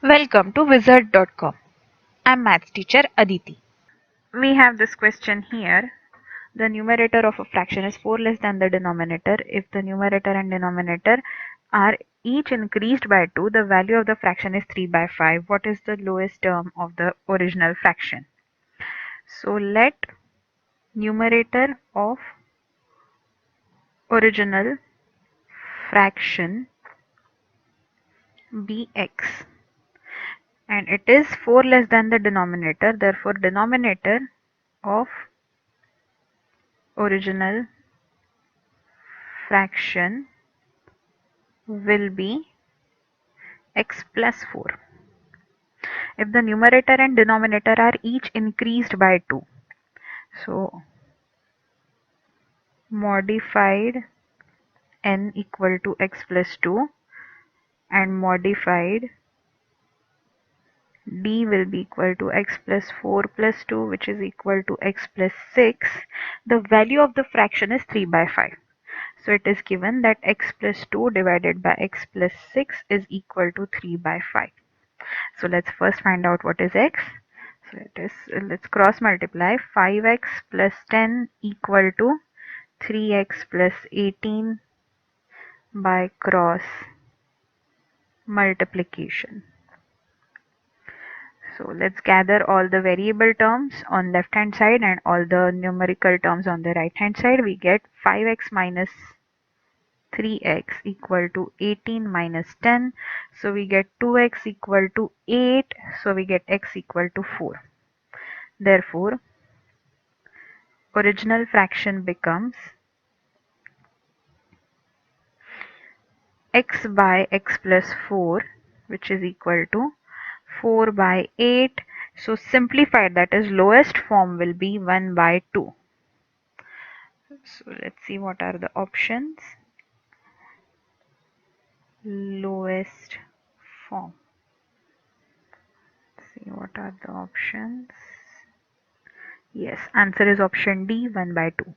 Welcome to wizard.com. I'm maths teacher Aditi. We have this question here. The numerator of a fraction is 4 less than the denominator. If the numerator and denominator are each increased by 2, the value of the fraction is 3 by 5. What is the lowest term of the original fraction? So let numerator of original fraction be x, and it is 4 less than the denominator. Therefore, denominator of original fraction will be x plus 4. If the numerator and denominator are each increased by 2, so modified n equal to x plus 2 and modified d will be equal to x plus 4 plus 2, which is equal to x plus 6, the value of the fraction is 3 by 5. So it is given that x plus 2 divided by x plus 6 is equal to 3 by 5. So let's first find out what is x. So it is, let's cross multiply. 5x plus 10 equal to 3x plus 18 by cross multiplication. So let's gather all the variable terms on left hand side and all the numerical terms on the right hand side. We get 5x minus 3x equal to 18 minus 10. So we get 2x equal to 8. So we get x equal to 4. Therefore, original fraction becomes x by x plus 4, which is equal to 4 by 8. So simplified, that is lowest form will be 1 by 2. So let's see what are the options. Lowest form. Let's see what are the options. Yes, answer is option D, 1 by 2.